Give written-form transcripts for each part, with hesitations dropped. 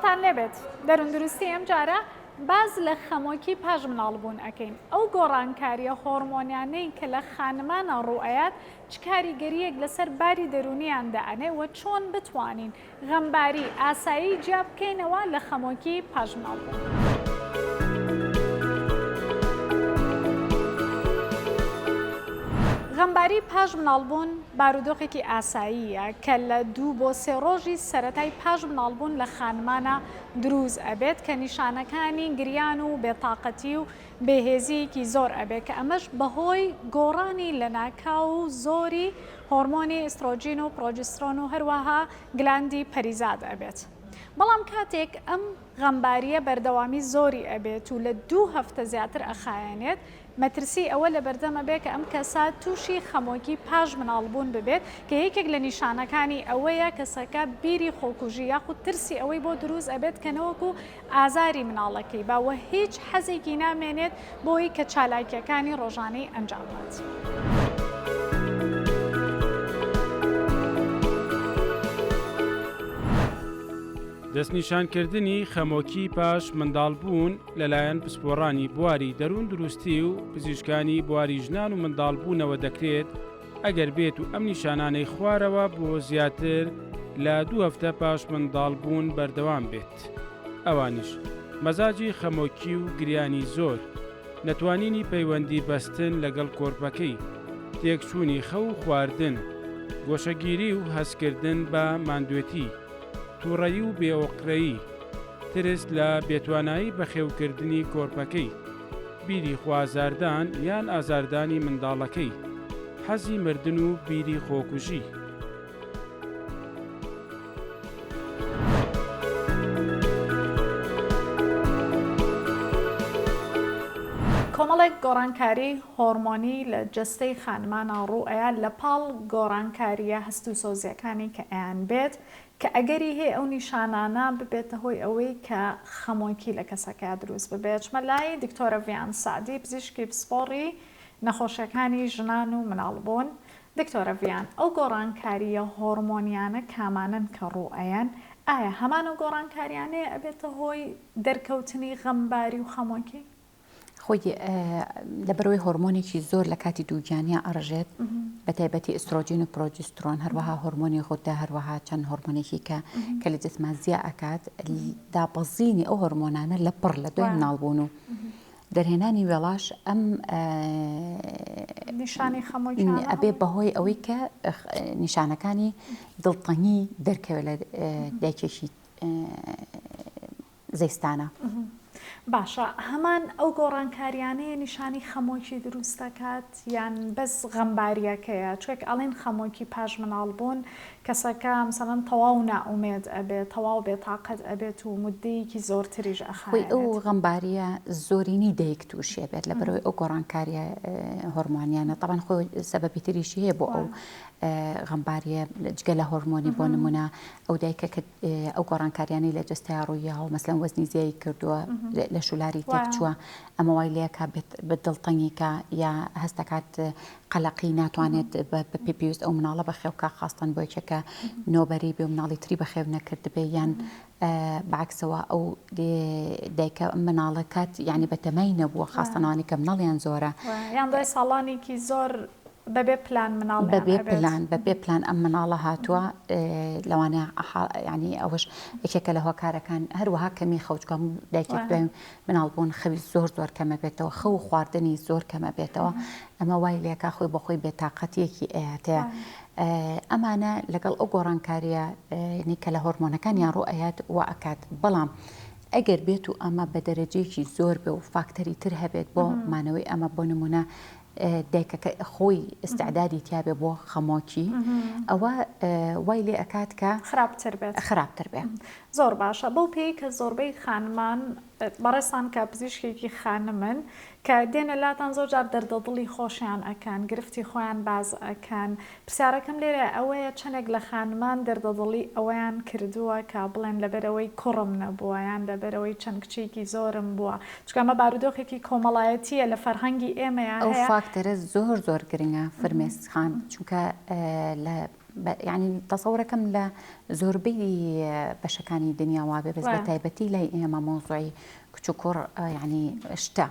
دڵتان لێبێت دەروندروستی ئەم جارە باز لە خەمۆکی پاش مناڵبوون ئەەکەین ئەو گۆڕانکاریە هۆرمۆنیانەی کە لە خانمانە ڕوئەیات چ کاریگەریەک لەسەر باری دەرونیاندا ئەنێ و چۆن بتوانین غەمباری ئاسایی جیا بکەینەوە لە خەمۆکی پاش مناڵبوون. غەمباری پاش مناڵبوون بارودۆخێکی ئاساییە کە لە 2 بۆ 3 ڕۆژی سەرەتای پاش مناڵبوون لە خانمانە دروست ئەبێت کە نیشانەکانی گریان و بێتاقەتی و بێهێزیەکی زۆر ئەبێت کە ئەمەش بەهۆی گۆڕانی لە ناکاو و زۆری هۆرمۆنی ئێسترۆجین و پرۆجسترۆن و هەروەها گلاندی پەریزاد ئەبێت. بەڵام کاتێک ئەم غەمباریە بەردەوامی زۆری ئەبێت و لە 2 هەفتە زیاتر ئەخایەنێت مەترسی ئەوە لە بەردەمە بێت کە ئەم کەسە تووشی خەمۆکی پاش مناڵبوون ببێت کە یەکێک لە نیشانەکانی ئەوەیە کەسەکە بیری خۆکوژی یاخود ترسی ئەوەی بۆ دروست ئەبێت کە نەوەکو ئازاری مناڵەکەی باوە هیچ حەزێکی نامێنێت بۆی کە چالاکیەکانی ڕۆژانەی ئەنجام بدات. دەستنیشانکردنی خەمۆکی پاش منداڵبوون لەلایەن پسپۆڕانی بواری دەروون دروستی و پزیشکانی بواری ژنان و منداڵبوونەوە دەکرێت ئەگەر بێت و ئەم نیشانانەی خوارەوە بۆ زیاتر لە 2 هەفتە پاش منداڵبوون بەردەوام بێت. ئەوانیش مەزاجی خەمۆکی و گریانی زۆر، نەتوانینی پەیوەندی بەستن لەگەڵ کۆرپەکەی، تێکچوونی خەو و خواردن، گۆشەگیری و هەستکردن بە ماندوێتی، تووڕەیی و بێئۆقرەیی، ترس لە بێتوانایی بەخێوکردنی کۆرپەکەی، بیری خوازاردان یان ئازاردانی منداڵەکەی، حەزی مردن و بیری خۆکوژی. کۆمەڵێک گۆڕانکاری هۆرمۆنی لە جەستەی خانمانە ڕوئەیە لە پاڵ گۆڕانکاریە هەست و سۆزیەکانی کە ئەیان بێت کە ئەگەری هەیە ئەو نیشانانە ببێتە هۆی ئەوەی کە خەمۆکی لە کەسەکە دروست ببێت. چمە لای دکتۆرە ڤیان سعدی پزیشکی پسپۆڕی نەخۆشیەکانی ژنان و مناڵبوون. دکتۆرە ڤیان، ئەو گۆڕانکاریە هۆرمۆنیانە کامانن کە ڕوئەیەن ئایا هەمان و گۆڕانکاریانەیە ئەبێتە هۆی دەرکەوتنی غەمباری و خەمۆکی؟ خۆی لەبەرەوەی هۆرمۆنێکی زۆر لە کاتی دووگیانیا ئەڕژێت بە تایبەتی ئسترۆجین و پرۆجسترۆن هەروەها هۆرمۆنی خۆدا هەروەها چەند هۆرمۆنێکی کە لە جسمان زیە ئەکات دابەزینی ئەو هۆرمۆنانە لە پڕ لە دوای مناڵبوون و دەرهێنانی وێڵاش ئەم نیشانی خەمۆکی ئەبێ بەهۆی ئەوەی کە نیشانەکانی دڵتەنگی دەرکەوێت لە دایکێکی زەیستانە. باشە، هەمان ئەو گۆڕانکاریانەیە نیشانی خەمۆکی دروست دەکات یان بەس غەمباریەکەیە؟ چۆک ئەڵێن خەمۆکی پاش مناڵبوون کەسەکە مەسەڵەن تەواو نائومێد ئەبێت، تەواو بێتاقەت ئەبێت و مودەیەکی زۆرتریش ئەخایێت. ئەو غەمباریە زۆرینی دایک تووشێ بێت لەبەرەوەی ئەو گۆڕانکاریە هۆرمۆنیانە. طبعاً خۆی سەبەبی تریشی هەیە بۆ ئەو غەمباریە جگە لە هۆرمۆنی بۆ نمونە ئەو دایکە کە ئەو گۆڕانکاریانەی لە جەستای ڕوویە و مەسەڵەن وەزنی زیایی کردووە لە شولاری تێک چووە ئەمە وای لێکە بە دڵتەنگیکە یا هەستەکات قەلەقی ناتوانێت بە پێویست ئەو مناڵە بەخێوکە خاستن بۆ یەکێکە نۆبەری بێ مناڵی تری بەخێو نەکرد بێ یان بەعکسەوە ئەو دایکە مناڵەکەت یعنی بەتەمەی نەبووە خاستنەوانی کە مناڵیان زۆرە یان دوای ساڵانێکی زۆر بەبێ پلان مناڵ بەبێ پلان ئەم مناڵە هاتووە لەوانەیە ینی ئەوەش یەکێکە لە هۆکارەکان هەروەها کەمی خەوچکەم دایکێک دوای مناڵبوون خەوی زۆر کەمە بێتەوە، خەو و خواردنی زۆر کەمە بێتەوە. ئەمە وای لێکا خۆی بە خۆی بێتاقەتیەکی ئەیاتەیە. ئەمانە لەگەڵ ئەو گۆڕانکاریە کە لە هۆرمۆنەکانیان ڕوئەیات وا ئەکات. بەڵام ئەگەر بێت و ئەمە بە دەرەجەیەکی زۆر بێ و فاکتەری تر هەبێت بۆ مانەوەی ئەمە بۆ نمونە دایکەکە خۆی ئستعدادی تیابێ بۆ خەمۆکی ئەوە وای لێ ئەکات کە خراپتر بێت. زۆر باشە بەو پێی کە زۆربەی خانمان بەڕێستان کە پزیشکێکی خانمن کە دێنە لاتان زۆر جار دەردەدڵی خۆشیان ئەکەن، گرفتی خۆیان باز ئەکەن. پرسیارەکەم لێرە ئەوەیە چەندێک لە خانمان دەردەدڵی ئەوەیان کردووە کە بڵێن لەبەرەوەی کوڕم نەبووە یان لەبەرەوەی چەند کچێکی زۆرم بووە، چکەمە بارودۆخێکی کۆمەڵایەتیە لە فەرهەنگی ئێمەیە. ئەو فاکتەرە زۆر گرنگە فرمێسخان، چونکە لە يعني تەسەوڕەکەم لە زۆربەی بەشەکانی دنیاوا بێ بەس بە تایبەتی لای ئێمە مۆزوعی کچ و کوڕ ینی شتە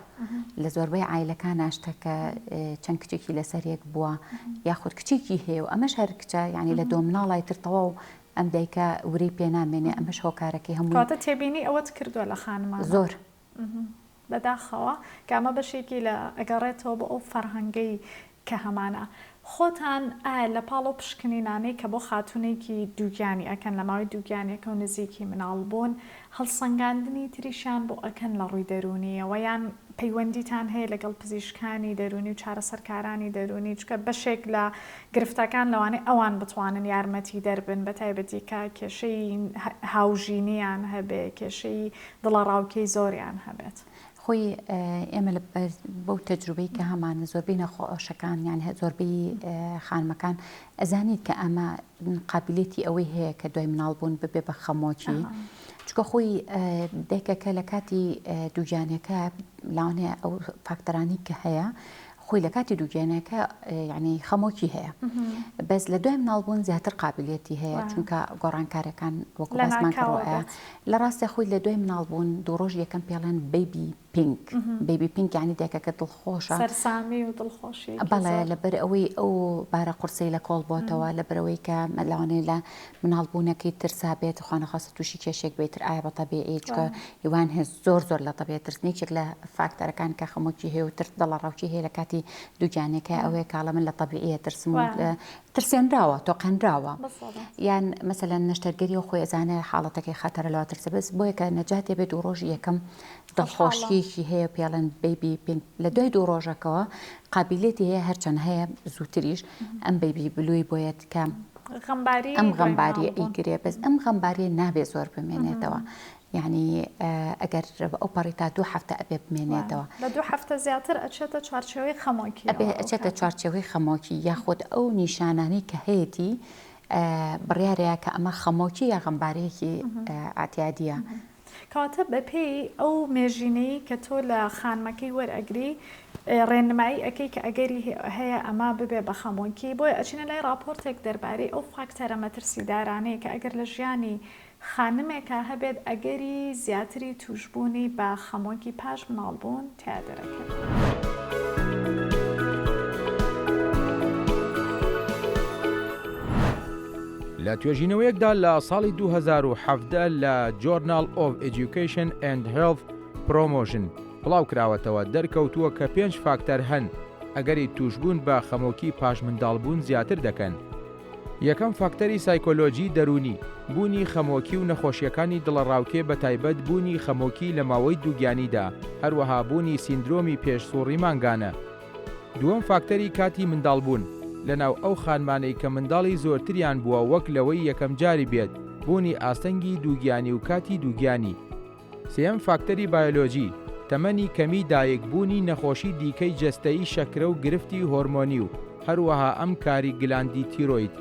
لە زۆربەی عایلەکانە شتەکە چەند کچێکی لەسەرێک بووە یاخود کچێکی هەیە و ئەمەش هەر کچە ینی لە دۆ مناڵای ترتەوە و ئەم دایکە وری پێ نامێنێ ئەمەش هۆکارەکەی هەموو کاتە تێبینی ئەوەت کردووە لە خانمان زۆر بەداخەوە کە ئەمە بەشێکی لە ئەگەڕێتەوە بە ئەو فەرهەنگەی کە هەمانە خۆتان ئایا لە پاڵۆ پشکنینانەی کە بۆ خاتونێکی دووگیانی ئەکەن لە ماوەی دووگیانیەکە و نزیکی مناڵبوون هەڵسەنگاندنی تریشان بۆ ئەکەن لە ڕووی دەرونیەوە یان پەیوەندیتان هەیە لەگەڵ پزیشکانی دەرونی و چارەسەرکارانی دەرونی چکە بەشێک لە گرفتەکان لەوانەیە ئەوان بتوانن یارمەتی دەربن بە تایبەتی کە کێشەی هاوژینیان هەبێ کێشەی دڵەڕاوکەی زۆریان هەبێت. خۆی ئێمە بەو تەجروبەی کە هەمانە زۆربەی نەخۆشەکان یان زۆربەی خانمەکان ئەزانیت کە ئەمە قابلێتی ئەوەی هەیە کە دوای مناڵبوون ببێ بە خەمۆکی چکە خۆی دایکەکە لە کاتی دووگیانەکە لاوانەیە ئەو فاکتەرانی کە هەیە خۆی لە کاتی دووگیانەکە یعنی خەمۆکی هەیە بەس لە دوای مناڵبوون زیاتر قابلێتی هەیە چونکە گۆڕانکارەکان وەکو باسمان کڕۆە لە ڕاستە خۆی لە دوای مناڵبوون دوو ڕۆژ یەکەم پێڵێن بیبی پینک بیبی پینک یعنی دایکەکە دڵخۆشە سەرسامی و دڵخۆشی بەڵێ لەبەر ئەوەی ئەو بارە قورسەی لە کۆڵ بۆتەوە لەبەرەوەی کە لەوانەیە لە مناڵبوونەکەی ترسا بێت خوانەخواستە تووشی کێشێک بێتتر ئایا بە تەبیعی چکە هیوان هێز زۆر لە تەبیعەت ترسنێکێک لە فاکتەرەکان کە خەمۆکی هەیە و ترس دڵەڕاوکی هەیە لە کاتی دووگیانەکە ئەوەیە کاڵە من لە تەبیعیە ترسم ترسێنراوە تۆقەنراوە یان مەسەلەن نەشتەرگەری و خۆی ئەزانە حاڵەتەکەی خەتەرەوە ترسە بەس بۆیە کە نەجاتێ بێت و ڕۆژی یەکەم دڵخۆشیەکی هەیە پێڵەن بیبی پینک لە دوای دوو ڕۆژەکەەوە قابلێتی هەیە هەرچەند هەیە زووتریش ئەم بیبی بلووی بۆیەت کە ئەم غەمباری ئەیگرێ بەس ئەم غەمباریە نابێ زۆر بمێنێتەوە یعنی ئەگەر ئەو پەڕی تا 2 هەفتە ئەبێ بمێنێتەوە لە 2 هەفتە زیاتر ئەچێتە چوارچێوەی خەمۆکی ئەچێتە چوارچێوەی خەمۆکی یاخود ئەو نیشانانەی کە هەیەی بڕیارەیە کە ئەمە خەمۆکی یا غەمبارەیەکی ئاعتیادیە. کەواتە بەپێی ئەو مێژینەی کە تۆ لە خانمەکەی وەرئەگری ڕێنمایی ئەەکەی کە ئەگەری هەیە ئەما ببێ بە خەمۆکی بۆیە ئەچینە لای راپۆرتێک دەربارەی ئەو فاکتەرە مەترسیدارانەیە کە ئەگەر لە ژیانی خانمێکە هەبێت ئەگەری زیاتری توشبوونی بە خەمۆکی پاش مناڵبوون تیا دەرەکەن. لە توێژینەوەیەکدا لە ساڵی 2017 لە Journal of Education and Health Promotion بڵاو کراوەتەوە دەرکەوتووە کە 5 فاکتەر هەن ئەگەری توشبوون بە خەمۆکی پاش منداڵبوون زیاتر دەکەن. یەکەم فاکتەری سایکۆلۆجی دەرونی بوونی خەمۆکی و نەخۆشیەکانی دڵەڕاوکێ بە تایبەت بوونی خەمۆکی لە ماوەی دووگیانیدا هەروەها بوونی سیندرۆمی پێشسوڕی مانگانە. دووەم فاکتەری کاتی منداڵبوون لەناو ئەو خانمانەی کە منداڵی زۆرتریان بووە وەک لەوەی یەکەم جاری بێت بوونی ئاستەنگی دووگیانی و کاتی دووگیانی. سێەم فاکتەری بایۆلۆجی تەمەنی کەمی دایکبوونی نەخۆشی دیکەی جەستەیی شەکرە و گرفتی هۆرمۆنی و هەروەها ئەم کاری گلاندی تیرۆید.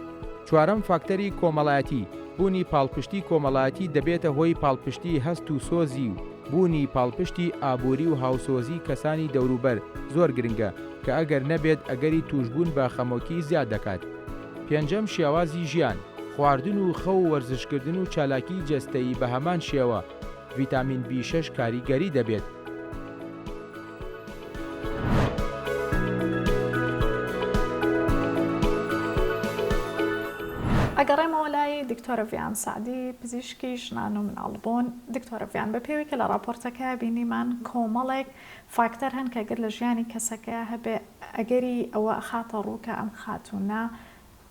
چوارەم فاکتەری کۆمەڵایەتی بوونی پاڵپشتی کۆمەڵایەتی دەبێتە هۆی پاڵپشتی هەست و سۆزی و بوونی پاڵپشتی ئابووری و هاوسۆزی کەسانی دەوروبەر زۆر گرنگە کە ئەگەر نەبێت ئەگەری توشبوون بە خەمۆکی زیاد دەکات. پێنجەم شێوازی ژیان خواردن و خەو و وەرزشکردن و چالاکی جەستەیی بە هەمان شێوە ڤیتامین B6 کاریگەری دەبێت. ئەگەڕێمەوە لای دکتۆرە ڤیان سعدی پزیشکی ژنان و مناڵبوون. دکتۆرە ڤیان بەپێوی کە لە راپۆرتەکە بینیمان کۆمەڵێک فاکتەر هەن کە ئەگەر لە ژیانی کەسەکە هەبێ ئەگەری ئەوە ئەخاتە ڕووکە ئەم خاتونە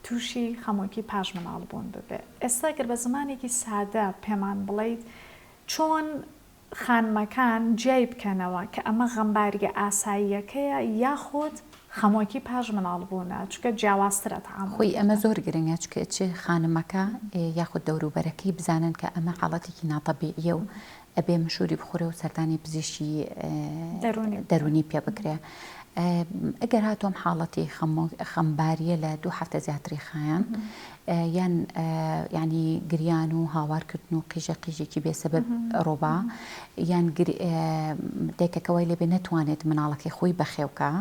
تووشی خەمۆکی پاش مناڵبوون ببێ. ئێستا گەر بە زمانێکی سادە پێمان بڵێیت چۆن خانمەکان جێی بکەنەوە کە ئەمە غەمباریە ئاساییەکەیە یاخود خەمۆکی پاش مناڵبوونە چکە جیاوازترە تەعامل خۆی ئەمە زۆر گرنگە چکە چ خانمەکە یاخود دەوروبەرەکەی بزانن کە ئەمە حاڵەتێکی ناتەبیعیە و ئەبێ مشوری بخورێ و سەردانی پزیشکی دەرونی پێ بکرێ. ئەگەر هاتۆم حاڵەتی خەمباریە لە 2 هەفتە زیاتری خایەن یان ینی گریان و هاوارکردن و قیژێکی بێسەبەب ڕۆبا یان دایکەکەوەی لێبێ نەتوانێت مناڵەکەی خۆی بەخێوکە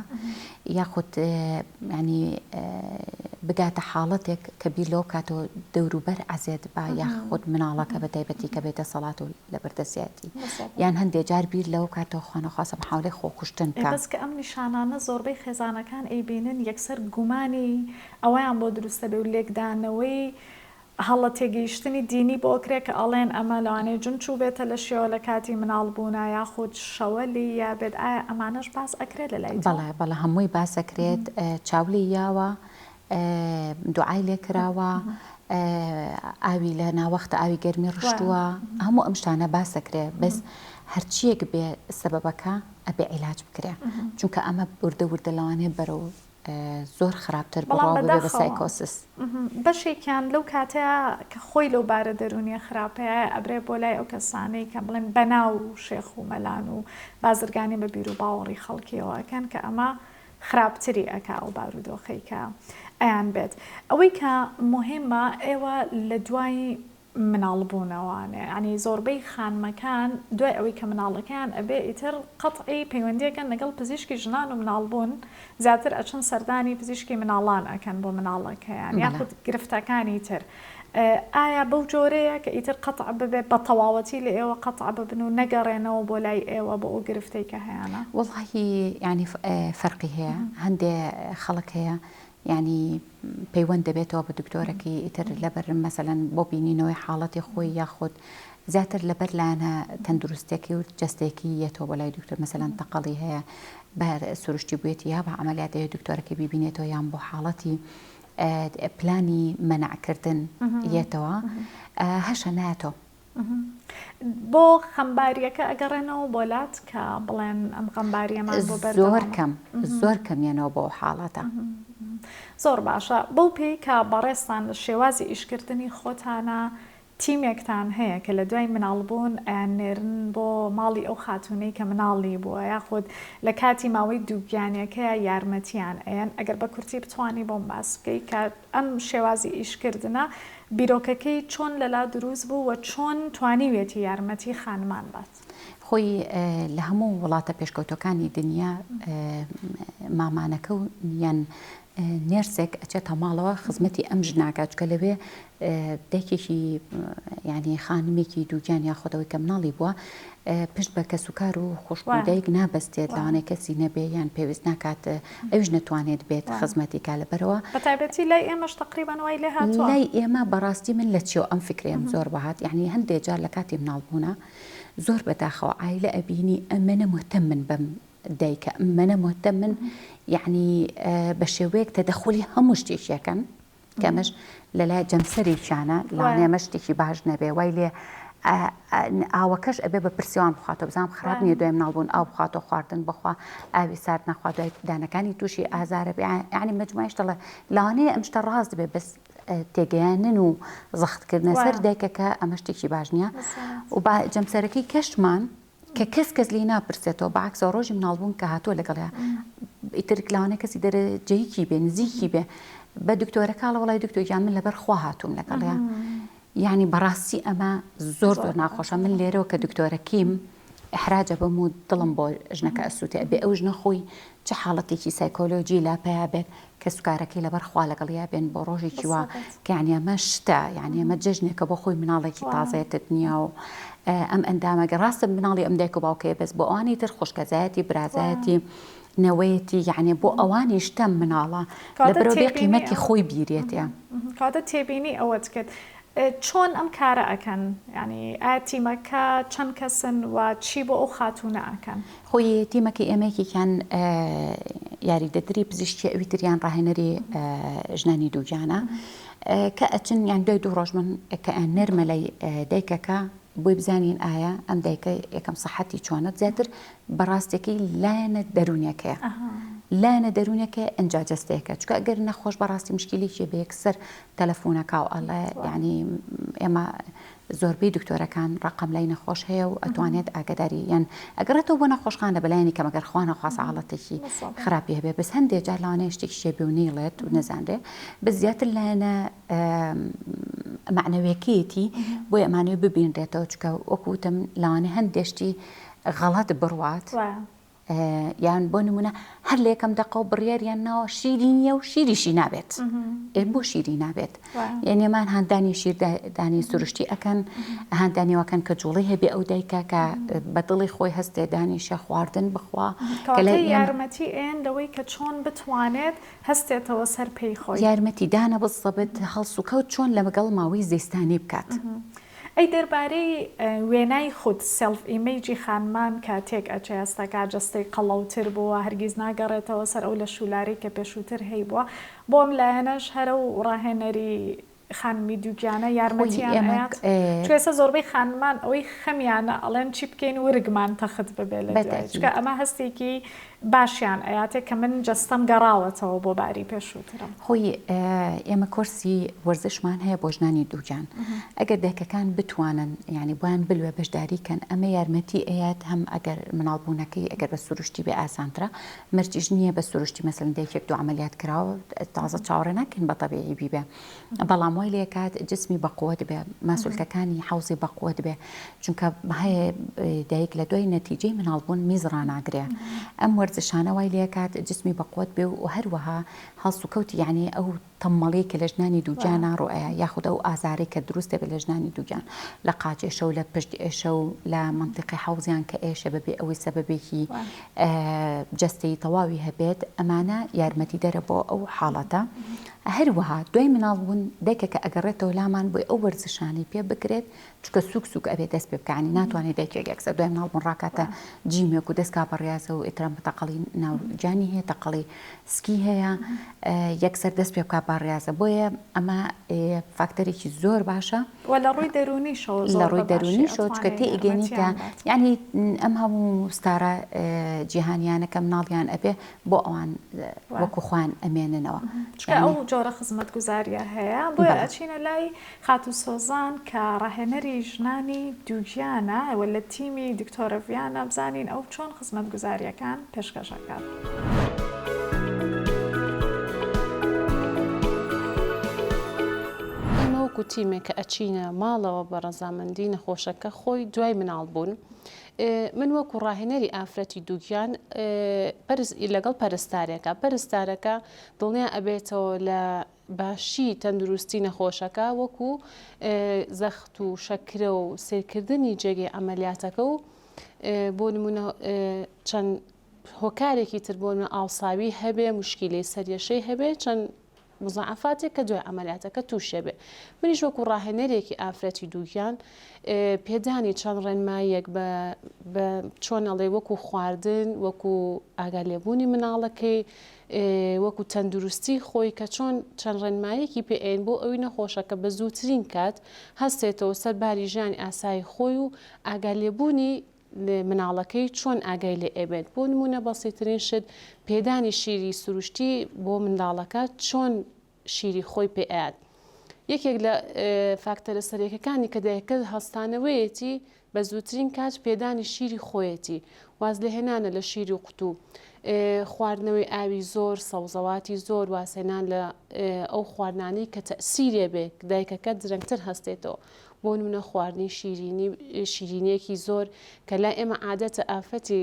یاخود ینی بگاتە حاڵەتێک کە بیر لەو کاتەوە دەوروبەر عەزێت با یاخود مناڵەکە بە تایبەتی کە بێتە سەڵات و لە بەردەستیاتی یان هەندێک جار بیر لەو کاتەوە خواخواسە محاولەی خۆکوشتن کە بەس کە ئەم نیشانانە زۆربەی خێزانەکان ئەیبینن یەکسەر گومانی ئەوەیان بۆ دروستە بێ و لێکدانەوەی هەڵە تێگەیشتنی دینی بۆ کرێت کە ئەڵێن ئەمە لەوانەیە جون چوو بێتە لە شێوە لە کاتی مناڵبوونا یاخود شەوەلی یا بێت ئایا ئەمانەش باس ئەکرێت لە لای بەڵێ هەمووی باسەکرێت چاولی یاوە دوعای لێکراوە ئاوی لە ناوەختە ئاوی گەرمی ڕشتووە هەموو ئەم شتانە باسەکرێت بەس هەرچیەک بێ سەبەبەکە ئەبێ عیلاج بکرێ چونکە ئەمە وردە لەوانێ بەرەو زۆر خراپتر بڕاو بێ بە سایکۆسس بەشێکیان لەو کاتەیە کە خۆی لەو بارە دەرونیە خراپەیە ئەبرێ بۆ لای ئەو کەسانەی کە بڵێن بەناو شێخ و مەلان و بازرگانی بە بیر و باوەڕی خەڵکیەوەکەن کە ئەمە خراپتری ئەکا ئەو بارودۆخەیکە ئەیان بێت ئەوەی کە مهمە ئێوە لە دوای مناڵبوونەوانێ ینی زۆربەی خانمەکان دوای ئەوەی کە مناڵەکان ئەبێ ئیتر قەتعی پەیوەندیەکەن لەگەڵ پزیشکی ژنان و مناڵبوون زیاتر ئەچن سەردانی پزیشکی مناڵان ئەکەن بۆ مناڵەکەیان یاخود گرفتەکانی تر ئایا بەو جۆرەیە کە ئیتر قەتع ببێ بە تەواوەتی لە ئێوە قەتع ببن و نەگەڕێنەوە بۆ لای ئێوە بۆ ئەو گرفتەی کە هەیەە وەڵی ینی فەرقی هەیە هەندێ خەڵک هەیە ینی پەیوەند دەبێتەوە بە دکتۆرەکی ئیتر لەبەر مەسەلەن بۆ بینینەوەی حاڵەتی خۆی یاخود زیاتر لەبەر لاەنە تەندروستێکی و جستێکی یەتەوە بۆ لای دکتۆر مەسەلەن تەقەڵی هەیە بە سروشتی بووێتی یا بە عملیاتەیە دکتۆرەکە بیبینێتەوە یان بۆ حاڵەتی پلانی مەنعکردن یێتەوە هەشە ناتۆ بۆ خەمباریەکە ئەگەڕێنەوە بۆلات کە بڵێن ئەم خەمباریەمان بۆ زۆر کەمێنەوە بۆ حاڵەتە زۆر باشە بەو پێی کە بەڕێستان لە شێوازی ئیشکردنی خۆتانە تیمێکتان هەیە کە لە دوای مناڵبوون ئەیانێرن بۆ ماڵی ئەو خاتونەی کە مناڵی بووە یاخود لە کاتی ماوەی دووگیانەکەیە یارمەتیان ئەیان ئەگەر بە کورتی بتوانی بۆم باس بکەی کە ئەم شێوازی ئیشکردنە بیرۆکەکەی چۆن لەلا دروست بوو و چۆن توانیوێتی یارمەتی خانمان بات خۆی لە هەموو وڵاتە پێشکەوتەکانی دنیا مامانەکە و یان نێرسێک ئەچێتە ماڵەوە خزمەتی ئەم ژناکات کە لەوێ دایکێکی ینی خانمێکی دووگیان یا خۆدەوەی کە مناڵی بووە پشت بە کەسوکار و خۆشببوودایک نابەستێت لەوانەیە کەسی نەبێ یان پێویست ناکات ئەوش نەتوانێت بێت خزمەتی کا لەبەرەوە بەتایبەتی لای ئێمەش تقریبان وای لێ هاتووە لای ئێمە بەڕاستی من لە چێو ئەم فکرێم زۆر بەهات یعنی هەندێک جار لە کاتی مناڵبوونا زۆر بەداخەوە ئایلە ئەبینی ئەمەنە مهتەمن بەم دایکە ئەمەنە مهتەمن یعنی بە شێوەیەک تەدەخولی هەموو شتێکیەکەن کەمەش لەلای جەمسەرێکیانە لەوانەیە شتێکی باش نەبێ وای لێ ئاوەکەش ئەبێ بە پرسیوان بخواتەوە بزانام خراپ نییە دوای مناڵبوون ئاو بخواتەوە خواردن بخوا ئاوی سارد نەخوا دوای دانەکانی تووشی ئازارە بێ یعنی مەجموعەی شتەڵێ لەوانەیە ئەم شتە ڕاست بێ بەس تێگەیانن و زەختکردنە سەر دایکەکە ئەمە شتێکی باش نییە و با جەمسەرەکەی کەشمان کە کەس لی ناپرسێتەوە بەعکسە ڕۆژی مناڵبوون کە هاتووە لەگەڵەیە ئیتر لەوانەیە کەسی دەرەجەیەکی بێ نزیکی بێ بە دکتۆرەکە لە وڵای دکتۆریان من لەبەر خوا هاتووم لەگەڵەیە یعنی بەڕاستی ئەمە زۆر ناخۆشە من لێرەوە کە دکتۆرەکیم ئەحراجە بەم و دڵم بۆ ژنەکە ئەسووتێ بێ ئەو ژنە خۆی چه حاڵەتێکی سایکۆلۆجی لاپەیە بێت کە سوکارەکەی لەبەر خوا لەگەڵیا بێن بۆ ڕۆژێکی وا کە یعنی ئەمە شتە یعنی ئەمە جەژنێکە بۆ خۆی مناڵێکی تازەیەتت نییە و ئەم ئەندامەگە ڕاستە مناڵی ئەم دایک و باوکەیە بەس بۆ ئەوانی تر خوشکەزایەتی برازایەتی نەوەیەتی یعنی بۆ ئەوانی شتەم مناڵە لەبەرەوە بێ قیمەتی خۆی بیرێتە کاتە تێبینی ئەوەت کرد چۆن ئەم کارە ئەکەن ینی ئایا تیمەکە چەند کەسن و چی بۆ ئەو خاتونە ئەکەن خۆی تیمەکی ئێمەیەکیان یاریدەدری پزیشکی ئەوی تریان ڕاهێنەری ژنانی دووجانە کە ئەچن یان دوای دوو ڕۆژ من کە نەرمە لای دایکەکە بۆی بزانین ئایا ئەم دایکە یەکەم سەحەتی چۆنت زیاتر بەڕاستێکی لایەنە دەرونیەکەیە لایەنە دەرونەکە ئەنجاجەستەیەەکە چکە ئەگەر نەخۆش بەڕاستی مشکلێکی بە یەکسەر تەلەفۆنەکە و ئەڵێ ینی ئێمە زۆربەی دکتۆرەکان ڕقم لای نەخۆش هەیە و ئەتوانێت ئاگداری یان ئەگەرێتەوە بۆ نەخۆشخانە بەلایانی کە مەگەر خوانە خواست حاڵەتێکی خراپی هەبێ بەس هەندێک جار لەوانەیە شتێکی شێبێ و نیڵێت و نەزانرێ بە زیاتر لایەنە معنەوێکیەتی بۆی ئەمانەوێ ببینرێتەوە چکە وەکوتم لەوانێ هەندێشتی غەڵەت بڕوات یان بۆ نمونە هەر لە یەکەم دەقە و بڕیاریان ناوە شیری نییە و شیریشی نابێت بۆ شیری نابێت یعنیێمان هەندانی شیردانی سروشتی ئەکەن هەندانیەوەکەن کە جوڵی هەبێ ئەو دایکە کە بەدڵی خۆی هەستێ دانیشە خواردن بخوا یارمەتی ئێن لەوەی کە چۆن بتوانێت هەستێتەوە سەر پێی خۆی یارمەتی دانە بستەبێت هەڵس و کەوت چۆن لە مەگەڵ ماوەی زەستانی بکات. ئەی دەربارەی وێنای خود سلف ئیمەیجی خانمان کە تێک ئەچێ ئەستەکە جستەی قەڵەوتر بووە هەرگیز ناگەڕێتەوە سەر ئەو لە شولاری کە پێشووتر هەی بووە بۆم لایەنەش هەرە و ڕاهێنەری خانمی دووگیانە یارمەتیان توێسە زۆربەی خانمان ئەوەی خەمیانە ئەڵێن چی بکەین ورگمان تەخت ببێ لە دوایچکە ئەمە هەستێکی باشیان ئەیاتێک کە من جستەم گەڕاوەتەوە بۆ باری پێشووترم خۆی ئێمە کورسی وەرزشمان هەیە بۆ ژنانی دووجان ئەگەر دایکەکان بتوانن ینی بۆیان بلوێ بەشداریکەن ئەمە یارمەتی ئەیات هەم ئەگەر مناڵبوونەکەی ئەگەر بە سروشتی بێ ئاسانترە مرجیش نییە بە سروشتی مەسەن دایکێک دو عملیات کراوە تازە چاوەڕێ ناکەین بە تەبیعی بیبێ بەڵام وای لێ کات جسمی بەقوت بێ ماسوولکەکانی حوزی بەقوت بێ چونکە هەیە دایک لە دوای نەتیجەی مناڵبوون میزڕاناگرێ ئەم وەرزشانە وای لێ کات جسمی بەقوت بێ و هەروەها هەڵس و کەوتی یعنی ئەو تەمەڵی کە لە ژنانی دووجانە ڕۆئەیە یاخود ئەو ئازارەی کە دروستە بێ لە ژنانی دووجان لە قاچ ئێشە و لە پشت ئێشە و لە منتیقی حوزیان کە ئێشە بەبێ ئەوەی سەبەبێکی جەستەی تەواوی هەبێت ئەمانە یارمەتی دەرە بۆ ئەو حاڵەتە هەروەها دوای مناڵبوون دایکە کە ئەگەڕێتەوە لامان بۆی ئەو وەرزشانی پێ بکرێت چکە سوک سوک ئەبێت دەست پێ بکانی ناتوانێت دایکێک یەکسەر دوای مناڵبوون ڕاکاتە جیمێک و دەستکا بەڕیازە و ئێترم تەقەڵی ناوجانی هەیە تەقەڵی سکی هەیە یەکسەر دەست پێ بکات بەڕیازە بۆیە ئەمە فاکتەرێکی زۆر باشە لە ڕووی دەرونیشەوە لە ڕووی دەرونیشەوە چکە تێئگەنی کە یعنی ئەم هەموو ستارە جیهانیانەکە مناڵیان ئەبێ بۆ ئەوان وەکو خوان ئەمێننەوە ئەو جۆرە خزمەت گوزاریە هەیە بۆیە ئەچینە لای خاتو سۆزان کە ڕاهێنەری ژنانی دووگیانە ئەوە لە تیمی دکتۆرە ڤیانە بزانین ئەو چۆن خزمەت گوزاریەکان پێشکەشەکات. وەکو تیمێک کە ئەچینە ماڵەوە بە ڕەزامەندی نەخۆشەکە خۆی دوای مناڵ بوون من وەکو ڕاهێنەری ئافرەتی دووگیان لەگەڵ پەرستارەکە دڵنیا ئەبێتەوە لە باشی تەندروستی نەخۆشەکە وەکو زەخت و شەکرە و سیرکردنی جێگەی ئەمەلیاتەکە و بۆ نمونە چەند هۆکارێکی تر بۆ ئاوساوی هەبێ مشکیلەی سەریەشەی هەبێ چەند مزعفاتێک کە دوای ئەمەلیاتەکە تووشێ بێ منیش وەکو ڕاهێنەرێکی ئافرەتی دووگیان پێدانی چەند ڕێنماییەک بە چۆنەڵێ وەکو خواردن وەکو ئاگالێبوونی مناڵەکەی وەکو تەندروستی خۆی کە چۆن چەند ڕێنمایەکی پێئێن بۆ ئەوی نەخۆشەکە بە زووترین کات هەستێتەوە سەر باری ژیانی ئاسایی خۆی و ئاگالێبوونی مناڵەکەی چۆن ئاگای لێ ئەبێت بۆ نمونە بەسیترین شت پێدانی شیری سروشتی بۆ منداڵەکە چۆن شیری خۆی پێئات یەکێک لە فاکتەرە سەرەکیەکانی کە دایکە هەستانەوەیەتی بە زووترین کات پێدانی شیری خۆیەتی واز لێهێنانە لە شیری و قوتوو خواردنەوەی ئاوی زۆر سەوزەواتی زۆر واسێنان لە ئەو خواردنانەی کە تەسیرێ بێ دایکەکە درەنگتر هەستێتەوە بۆ نمونە خواردنی شیرینیەکی زۆر کە لای ئێمە عادەتە ئافەتی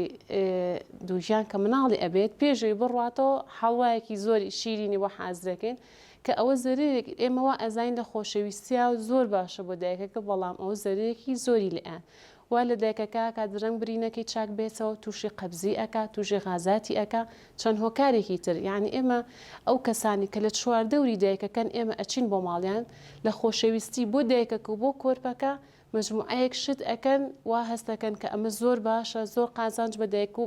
دووژیان کە مناڵی ئەبێت پێشەوەی بڕاتەوە هەڵوایەکی زۆری شیرینی وە حازرەکەین کە ئەوە زەرێک ئێمەوە ئەزین لە خۆشەویستیا و زۆر باشە بۆ دایکەکە بەڵام ئەو زەرێکی زۆری لێیان وا لە دایکەکە کە درەنگ برینەکەی چاک بێتەوە تووشی قەبزی ئەکا تووشی غازاتی ئەکا چەند هۆکارێکی تر یعنی ئێمە ئەو کەسانی کە لە چواردەوری دایکەکەن ئێمە ئەچین بۆ ماڵیان لە خۆشەویستی بۆ دایکەکە و بۆ کۆرپەکە مجموعەیەک شت ئەکەن وا هەستەکەن کە ئەمە زۆر باشە زۆر قازانج بە دایک و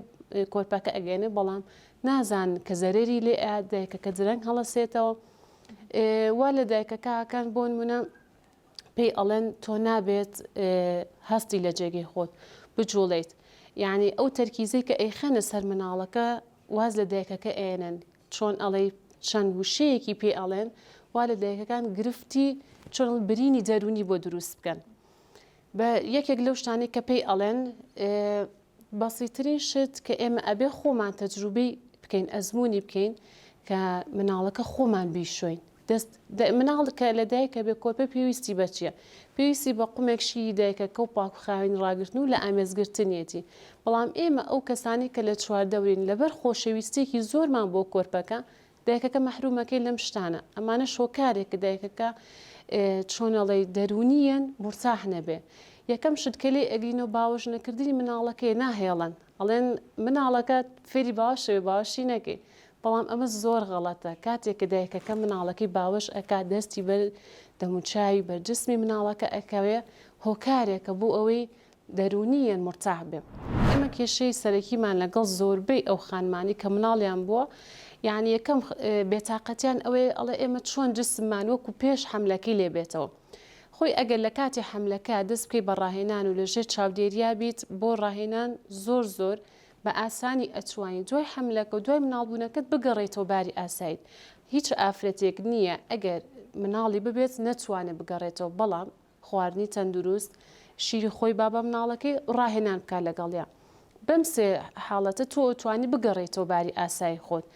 کۆرپەکە ئەگەێنێ بەڵام نازان کە زەرێری لێ دایکەکە درەنگ هەڵەسێتەوە وا لە دایکەکەکان بۆ نمونە پێی ئەڵێن تۆ نابێت هەستی لە جێگەی خۆت بجوڵیت یعنی ئەو تەرکیزەی کە ئەیخەنە سەر مناڵەکە واز لە دایکەکە ئێنن چۆن ئەڵێ چەند وشەیەکی پێ ئەڵێن وا لە دایکەکان گرفتی چۆن برینی دەرونی بۆ دروست بکەن بە یەکێک لەو شتانی کە پێی ئەڵێن بەسیترین شت کە ئێمە ئەبێ خۆمان تەجروبەی بکەین ئەزمموی بکەین کە مناڵەکە خۆمان بیشوین مناڵ کە لەدایکە بێ کۆپە پێویستی بەچیە پێویستی بە قومێکشی دایکەکە و پاکخاوین ڕاگرتن و لە ئامێزگرتنیەتی بەڵام ئێمە ئەو کەسانی کە لە چواردەورین لەبەر خۆشەویستێکی زۆرمان بۆ کۆرپەکە دایکەکە مەحرومەکەی لەم شتانە ئەمانە شۆکارێک کە دایکەکە چۆنەڵی دەرونیەن مرتاح نەبێ یەکەم شتکە لێ ئەگرین و باوەش نەکردنی مناڵەکەی ناهێڵن ئەڵێن مناڵەکە فێری باوەشەوێ باوەشی نەکەی بەڵام ئەمە زۆر غەڵەتە کاتێک کە دایکەکە مناڵەکەی باوەش ئەکات دەستی بەر دەموچاوی بەرجسمی مناڵەکە ئەکەوێ هۆکارێکە بۆ ئەوەی دەرونیەن مرتاح بێ ئێمە کێشەی سەرەکیمان لەگەڵ زۆربەی ئەو خانمانی کە مناڵیان بووە یعنی یەکەم بێتاقەتیان ئەوەیە ئەڵێ ئێمە چۆن جسممان وەکو پێش حملەکەی لێبێتەوە خۆی ئەگەر لە کاتی حملەکە دەست بکەی بە ڕاهێنان و لەژێر چاودێریا بیت بۆ ڕاهێنان زۆر بە ئاسانی ئەتوانی دوای حملەکە و دوای مناڵبوونەکەت بگەڕێتەوە باری ئاسایید هیچ ئافرەتێک نییە ئەگەر مناڵی ببێت نەتوانێت بگەڕێتەوە بەڵام خواردنی تەندروست شیری خۆی بابە مناڵەکەی ڕاهێنان بکات لەگەڵیان بەم سێ حاڵەتە تۆ توانی بگەڕێتەوە باری ئاسایی خۆت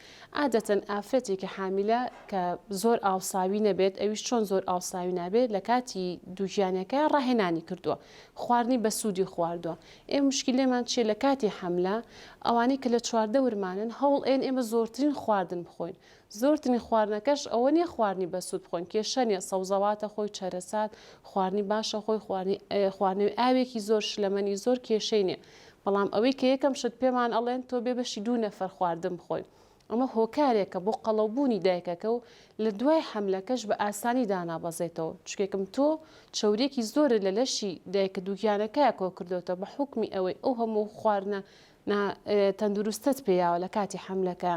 عادەتەن ئافرەتێکی حامیلە کە زۆر ئاوساوی نەبێت ئەویش چۆن زۆر ئاوساوی نابێت لە کاتی دووژیانەکە ڕاهێنانی کردووە خواردنی بە سوودی خواردووە ئێمە مشکلێمان چێ لە کاتی حملە ئەوانەی کە لە چواردە ورمانن هەوڵ ئێمە زۆرترین خواردن بخۆین زۆرترین خواردنەکەش ئەوە نیە خواردنی بە سوود بخۆین کێشە نیە سەوزەواتە خۆی چەرەسات خواردنی باشە خۆی خواردنەوەی ئاوێکی زۆر شلەمەنی زۆر کێشەی نیە بەڵام ئەوەی کە یەکەم شت پێمان ئەڵێن تۆ بێ بەشی 2 نەفەر خواردن بخۆین ئەمە هۆکارێکە بۆ قەڵەوبوونی دایکەکە و لە دوای حملەکەش بە ئاسانی دانابەزێتەوە چکێکم تۆ چاورێکی زۆرە لە لەشی دایکە دووگیانەکەیە کۆ کردوتە بە حکمی ئەوەی ئەو هەموو خواردنە تەندروستت پێیاوە لە کاتی حملەکە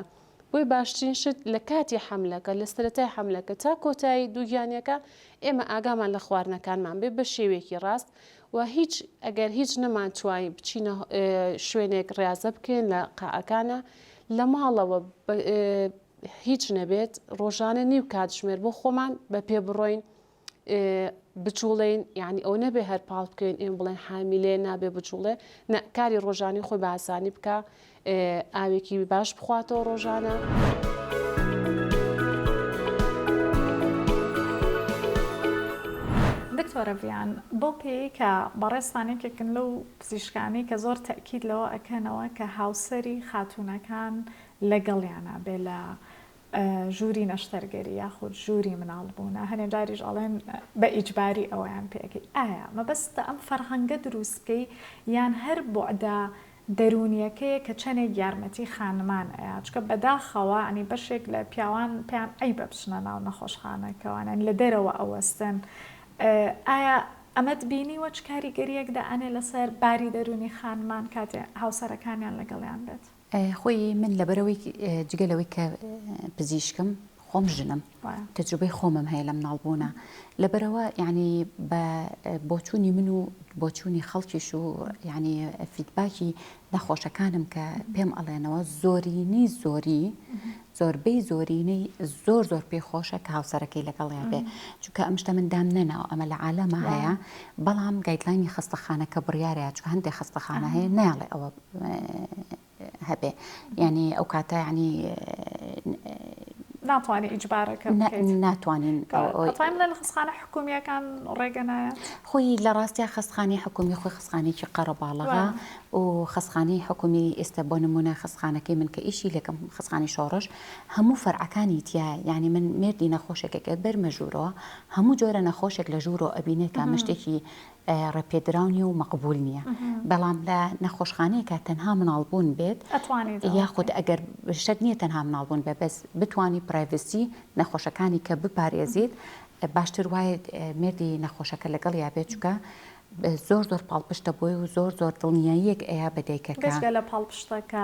بۆی باشترین شت لە کاتی حملەکە لە سەرەتای حملەکە تا کۆتایی دووگیانەکە ئێمە ئاگامان لە خواردنەکانمان بێ بە شێوەیەکی ڕاست و ئەگەر هیچ نەمانتوانی بچینە شوێنێک ڕاضە بکەین لە قاعەکانە لە ماڵەوە هیچ نەبێت ڕۆژانە نیو کاتژمێر بۆ خۆمان بە پێ بڕۆین بچوڵێن یعنی ئەو نەبێ هەر پاڵ بکەین ئێمە بڵێن حامیلێ نابێ بچوڵێ کاری ڕۆژانی خۆی بە ئاسانی بکە ئاوێکی باش بخواتەوە ڕۆژانە. دکتۆرە ڤیان بۆ پێی کە بەڕێستانێکێکن لەو پزیشکانی کە زۆر تەکید لەوە ئەکەنەوە کە هاوسەری خاتوونەکان لەگەڵیانە بێ لە ژووری نەشتەرگەری یاخود ژووری مناڵبوونە هەنێ جاریش ئەڵێن بە ئیجباری ئەویان پێەکەی ئایا مەبەستە ئەم فەرهەنگە دروست بکەی یان هەر بۆعدا دەرونیەکەیە کە چەندێک یارمەتی خانمان ئەیە چکە بەداخەوە ئەنی بەشێک لە پیاوان پێیان ئەی بەبچنە ناو نەخۆشخانەکەوانن لە دەرەوە ئەوەستن ئایا ئەمەد بینیوە چ کاریگەریەکدا ئەنێ لەسەر باری دەرونی خانمان کاتێ هاوسەرەکانیان لەگەڵیان بێت خۆی من لەبەرەوەی جگەلەوەی کە پزیشکم خۆم ژنم تەجروبەی خۆمم هەیە لە مناڵبوونە لەبەرەوە یعنی بە بۆچوونی من و بۆچوونی خەڵکیش و ینی فیدباکی نەخۆشەکانم کە پێم ئەڵێنەوە زۆرینی زۆربەی زۆرینەی زۆر پێخۆشە کە هاوسەرەکەی لەگەڵیا بێ چونکە ئەم شتە من دام نەناوە ئەمە لە عالەمە هەیە بەڵام گایدلاینی خستەخانەکە بڕیارەیە چکە هەندێک خستەخانە هەیە ناڵێ ئەوە هەبێ ینی ئەو کاتە ینی ناتوانانی ئیجبارەکە ناتوانین لە خستخانە حکومیەکان ڕێگەنایە خۆی لە ڕاستیا خستخانی حکومی خۆی خستخانێکی قەرەباڵغا و خستخانی حکومی ئێستا بۆ نمونە خستخانەکەی من کە ئیشی لەکەم خستخانی شۆڕش هەموو فەرعەکانی تیا یعنی من مردی نەخۆشێکەکە بەرمە ژوورەوە هەموو جۆرە نەخۆشێک لە ژوورۆ ئەبینێت کە مشتێکی ڕێپێدراونی و مەقبول نییە بەڵام لە نەخۆشخانەیەکە تەنها مناڵبوون بێت یاخود ئەگەر شت نییە تەنها مناڵبوون بێ بەس بتوانی پرایڤسی نەخۆشەکانی کە بپارێزیت باشتر وایە مردی نەخۆشەکە لەگەڵ یا بێت چووکە زۆر پاڵپشتە بۆی و زۆر دڵنیاییەک ئەیە بە دایکەکە لە پاڵپشتەکە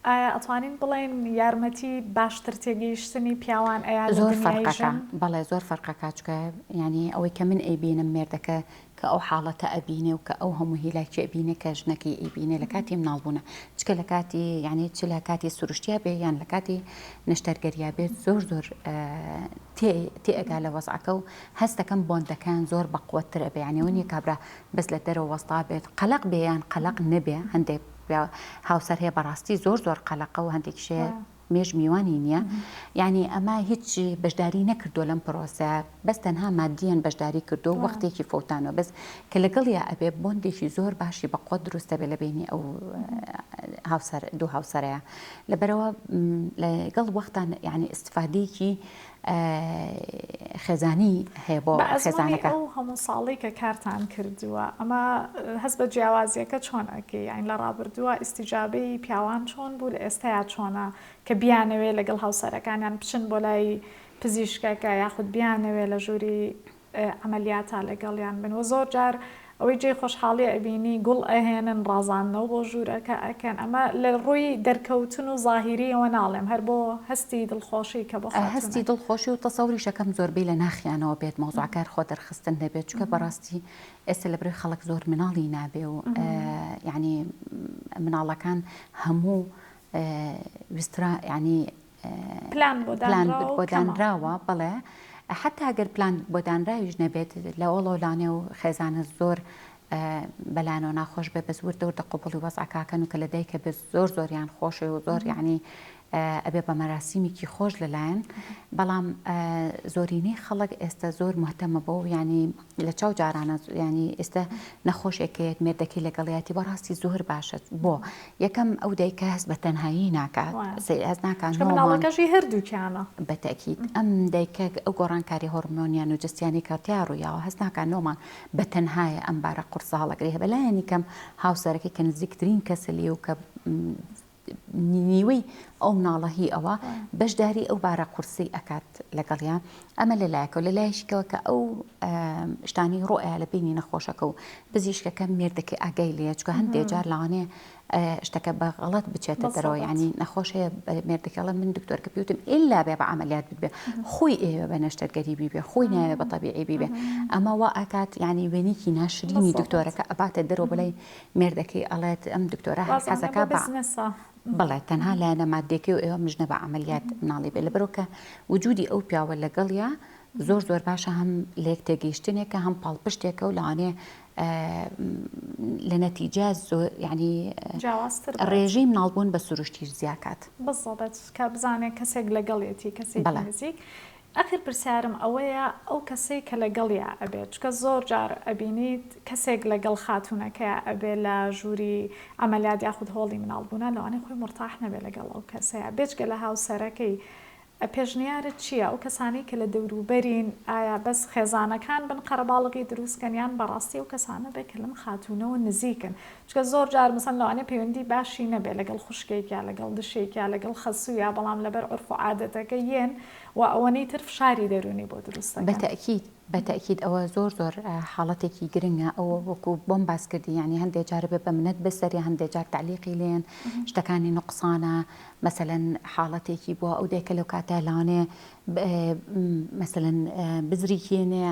ئایا ئەتوانین بڵێن یارمەتی باشتر تێگەیشتنی پیاوان ئەیە زۆر فەرقەکە بەڵێ زۆر فەرقەکە چکە ینی ئەوەی کە من ئەیبینم مێردەکە کە ئەو حاڵەتە ئەبینێ و کە ئەو هەموو هیلاکی ئەبینێ کە ژنەکەی ئیبینێ لە کاتی مناڵبوونە چکە لە کاتی یعنی چ لە کاتی سروشتیا بێ یان لە کاتی نەشتەرگەریا بێت زۆر تێئگا لە وەزعەکە و هەستەکەم بۆندەکان زۆر بەقوتر ئەبێ یانیەوەنی کابرا بەس لە دەرەوە وەستا بێت قەلق بێ یان قەلق نەبێ هەندێک هاوسەر هەیە بەڕاستی زۆر قەلقە و هەندێکشێ مێژ میوانی نییە یعنی ئەمە هیچ بەشداری نەکردو لەم پرۆسە بەس تەنها مادیان بەشداری کردو و وەختێکی فوتانەوە بەس کە لەگەڵیا ئەبێ بۆندێکی زۆر باشی بەقوت دروستە بێ لە بینی ئەو دوو هاوسەرەیە لەبەرەوە لەگەڵ وەختان یعنی ئیسفادەیەکی خێزانی هەیە بۆ خێزانەکە ئەو هەموو ساڵی کە کارتان کردووە ئەمە هەست بە جیاوازیەکە چۆن ئەکەی یان لە ڕابردووە ئیسیجابەی پیاوان چۆن بوو لە ئێستایا چۆنە کە بیانەوێ لەگەڵ هاوسەرەکانیان بچن بۆ لای پزیشکەکە یاخود بیانەوێ لە ژووری ئەمەلیاتە لەگەڵیان بن و زۆر جار ئەوەی جێ خۆشحاڵی ئەبینی گوڵ ئەهێنن ڕازاندنەوە بۆ ژوورەکە ئەکەن ئەمە لە ڕووی دەرکەوتن و زاهیریەوە ناڵێم هەر بۆ هەستی دڵخۆشی کە بۆ هەستی دڵخۆشی و تەسەوری شەکەم زۆربەی لە ناخیانەوە بێت مۆزوعکار خۆ دەرخستن دەبێت چکە بەڕاستی ئێستا لە بەرەوەی خەڵک زۆر مناڵی نابێ و یعنی مناڵەکان هەموو ویسترا ینی پلان بۆ دانراوە بەڵێ حتا ئەگەر پلان بۆ دانراویش نەبێت لە ئۆڵۆلانێ و خێزانە زۆر بەلانەوە ناخۆش بێ بە زۆر دەوردە قوبڵی وەزعکاکەن و کە لە دایکە بێت زۆریان خۆشێ و زۆر یعنی ئەبێ بە مەراسیمێکی خۆش لەلایەن بەڵام زۆرینەی خەڵک ئێستا زۆر مهتەمە بۆ و ینی لە چاو جارانە ینی ئێستا نەخۆشێکێت مێردەکەی لەگەڵیاتی بەڕاستی زۆر باشە بۆ یەکەم ئەو دایکە هەست بە تەنهایی ناکات هەست ناکات مناڵەکەشی هەردووکیانە بەتەکیید ئەم دایکە ئەو گۆڕانکاری هۆرمۆنیان و جستیانی کاتیا ڕوویاوە هەست ناکات نۆمان بە تەنهایە ئەم بارە قورساڵەگری هەبە لایەنی کەم هاوسەرەکەی کە نزیکترین کەسە لێ و کە نیوەی ئەو مناڵەهی ئەوە بەشداری ئەو بارە قورسی ئەکات لەگەڵیان ئەمە لەلایەکە و لە لایشکەوە کە ئەو شتانی ڕۆئە لە بینی نەخۆشەکە و پزیشکەکە مێردەکەی ئاگای لێ چکە هەندێک جار لەوانێ شتەکە بە غەڵەت بچێتە دەرەوە ینی نەخۆشەیە مێردەکەڵە من دکتۆرکە پێوتم ئللا بێ بە عملیات ببێ خۆی ئێوە بە نەشتەرگەری بیبێ خۆی ناوێ بە تەبیعی بیبێ ئەمە وا ئاکات ینی وێنێکی ناشرینی دکتۆرەکە ئەباتە دەرەوە بڵێ مێردەکەی ئەڵێت ئەم دکتۆرە حەزەکە بەڵێ تەنها لایەنە مادێکی و ئێوە مژنە بە عملیات مناڵی بێ لەبەرەوە وجودی ئەو پیاوە لەگەڵیا زۆر باشە هەم لە یەک تێگەیشتنێکە هەم پاڵپشتێکە و لەوانێ لە نەتیجە ینی ڕێژەی مناڵبوون بە سروشتیش زیاکات بەڵێت کە بزانێت کەسێک لەگەڵێتی کەسێک نزیک ئەخر پرسیارم ئەوەیە ئەو کەسەی کە لەگەڵیا ئەبێت چکە زۆر جار ئەبینیت کەسێک لەگەڵ خاتونەکە ئەبێ لە ژووری ئەمەلیات یاخود هۆڵی مناڵبوونە لەوانەیە خۆی مرتاح نەبێت لەگەڵ ئەو کەسەیە بێچکە لە هاوسەرەکەی پێشنیارت چییە ئەو کەسانی کە لە دەوروبەرین ئایا بەس خێزانەکان بن قەرەباڵغی دروستکەنیان بەڕاستی و کەسانە بێ کە لەم خاتونەوە نزیکن چکە زۆر جار مەسەن لەوانەیە پەیوەندی باشی نەبێت لەگەڵ خوشکێکیا لەگەڵ دشێکیا لەگەڵ خەسوویە بەڵام لەبەر عورف و عادەتەکە یەن و ئەوەنەی تر فشاری دەرونی بۆ دروستە بەتەکیید ئەوە زۆر حاڵەتێکی گرنگە ئەوە وەکو بۆم باس کردی ینی هەندێک جار بێ بە منەت بەسەری هەندێک جار تعلیقی لێن شتەکانی نقصانە مەسەلەن حاڵەتێکی بووە ئەو دێکە لەو کاتە لاانێ مەسەلەن بزریکێنێ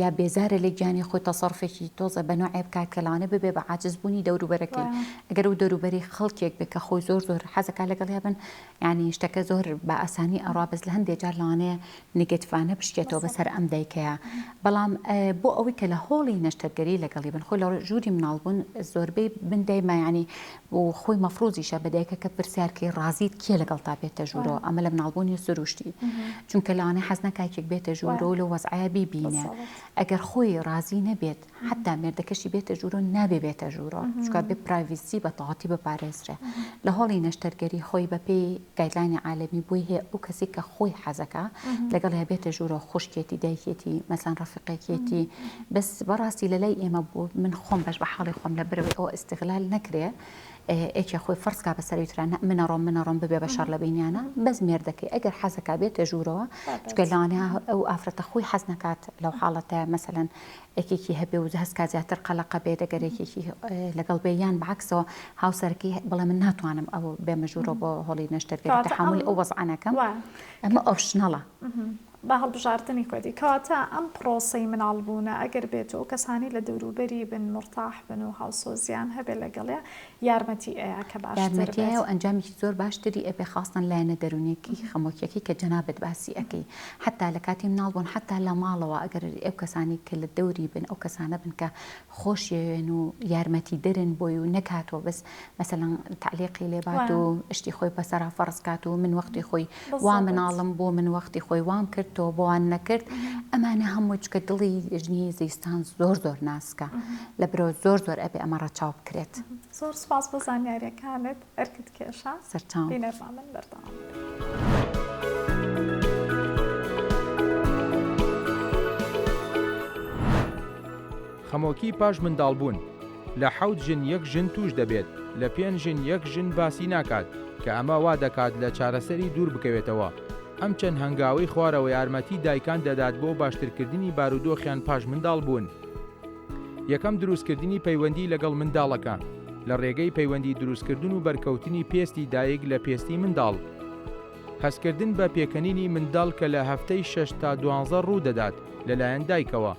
یا بێزارە لە گیانی خۆی تەسەڕفێکی تۆزە بە نوعێ بکات کە لاانێ ببێ بە عاجزبوونی دەوروبەرەکەی ئەگەر و دەوروبەری خەڵکێک بێ کە خۆی زۆر حەزەکە لەگەڵیا بن ینی شتەکە زۆر بە ئاسانی ئەڕا بەس لە هەندێک جار لاانێ نگەتیڤانە بشکێتەوە بەسەر ئەم دایکەیە بەڵام بۆ ئەوەی کە لە هۆڵی نەشتەرگەری لەگەڵی بن خۆی لە ژووری مناڵبوون زۆربەی بندەیمە ینی بۆ خۆی مەفرۆزیشە بە دایکە کە پرسیارکەی ڕازیت کێ لەگەڵ تا بێتە ژوورەوە ئەمە لە مناڵبوونی سروشتی چونکە لەوانەیە حەز نەکایەکێک بێتە ژوورەوە و لە وەزعایە بیبینێ ئەگەر خۆی ڕازی نەبێت حتا مێردەکەشی بێتە ژوورەوە نابێ بێتە ژوورەوە چکە بێ پرایڤسی بە تەواتی بپارێزرێ لە هۆڵی نەشتەرگەری خۆی بەپێی گایدلاینی عالەمی بۆی هەیە ئەو کەسی کە خۆی حەزەکە لەگەڵ هەیە بێتە ژوورەوە خوشکێتی دایکێتی مەسەن ڕەفیقێکێتی بەس بەڕاستی لە لای ئێمە بوو من خۆم بەش بە حاڵی خۆم لە برەوەی ئەوە ئیستیغلال نەکرێ ئێکێ خۆی فەرزکا بە سەرویترانە منەڕۆم ببێ بە شەڕ لە بینیانە بەس مێردەکەی ئەگەر حەزەکە بێتە ژوورەوە چکە لەوانەیە ئەو ئافرەتە خۆی حەز نکات لەو حاڵەتە مەسەلەن ئەکێکی هەبێ و هەستکا زیاتر قەلەقە بێ دەگەرێکێکی لەگەڵ بێ یان بەعکسەوە هاوسەرەکەی بەڵێ من ناتوانم ئەو بێمە ژوورەوە بۆ هۆڵی نەشتەرگەری تەحملی ئەو وەزعانەکەم ئەمە ئۆپشنەڵە بە هەڵبژاردننی کۆدی کەواتە ئەم پرۆسی مناڵبوونە ئەگەر بێت و کەسانی لە دەوروبەری بن مرتاح بن و هاوسۆزیان هەبێت لەگەڵێ یارمەتی ئەیە کە یارمەتیە و ئەنجامێکی زۆر باشتری ئەبێ خاستن لایەنە دەرونێکی خەمۆکیەکەی کە جەنابەت باسی ئەەکەی حتا لە کاتی مناڵبوون حتا لە ماڵەوە ئەگەر ئەو کەسانی کە لە دەوری بن ئەو کەسانە بن کە خۆشیێن و یارمەتی دەرن بۆی و نەکاتەوە بەس مەسەڵەن تعلیقی لێبات و شتی خۆی بەسەرا فەرزکات و من وەختی خۆی وا مناڵم بۆ من وەختی خۆی وام کردەوە بۆوان نەکرد ئەمانە هەموو چکە دڵی ژنی زیستان زۆر ناسکە لە برۆ زۆر ئەبێ ئەمە ڕەچاو بکرێت. زۆر سپاس بۆ زانیاریەکانت ئەرکت کێشە سەرچاو بینەرمان بەردەوام. خەمۆکی پاش منداڵبوون لە 7 ژن 1 ژن توش دەبێت لە 5 ژن 1 ژن باسی ناکات کە ئەمە وا دەکات لە چارەسەری دوور بکەوێتەوە. ئەم چەند هەنگاوی خوارەوە یارمەتی دایکان دەدات بۆ باشترکردنی بارودۆخیان پاش منداڵبوون. یەکەم دروستکردنی پەیوەندی لەگەڵ منداڵەکان لە ڕێگەی پەیوەندی دروستکردن و بەرکەوتنی پێستی دایک لە پێستی منداڵ. هەستکردن بە پێکەنینی منداڵ کە لە هەفتەی 6 تا 12 ڕوو دەدات لەلایەن دایکەوە.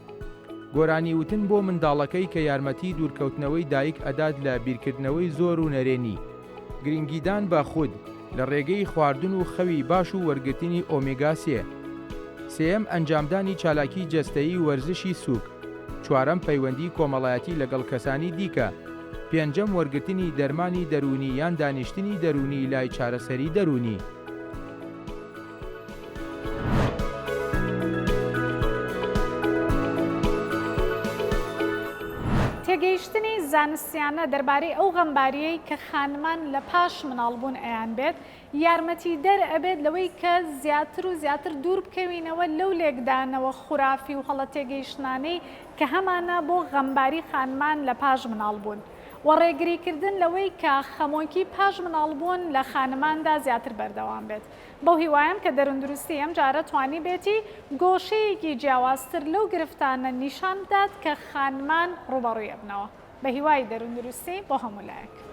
گۆرانی وتن بۆ منداڵەکەی کە یارمەتی دوورکەوتنەوەی دایک ئەدات لە بیرکردنەوەی زۆر و نەرێنی. گرنگیدان بە خود لە ڕێگەی خواردن و خەوی باش و وەرگرتنی ئۆمێگا 3. سێەم ئەنجامدانی چالاکی جەستەیی وەرزشی سووک. چوارەم پەیوەندی کۆمەڵایەتی لەگەڵ کەسانی دیکە. پێنجەم وەرگرتنی دەرمانی دەرونی یان دانیشتنی دەرونی لای چارەسەری دەرونی. تێگەیشتنی زانستیانە دەربارەی ئەو غەمباریەی کە خانمان لە پاش مناڵبوون ئەیان بێت یارمەتی دەرئەبێت لەوەی کە زیاتر و زیاتر دوور بکەوینەوە لەو لێکدانەوە خورافی و هەڵە تێگەیشتانەی کە هەمانە بۆ غەمباری خانمان لە پاش مناڵبوون و ڕێگریکردن لەوەی کە خەمۆکی پاش مناڵبوون لە خانماندا زیاتر بەردەوام بێت. بەو هیوایم کە دەروندروستی ئەم جارە توانی بێتی گۆشەیەکی جیاوازتر لەو گرفتانە نیشان بدات کە خانمان ڕوبەڕوویە بنەوە. بە هیوای دەروندروستی بۆ هەموو لایەک.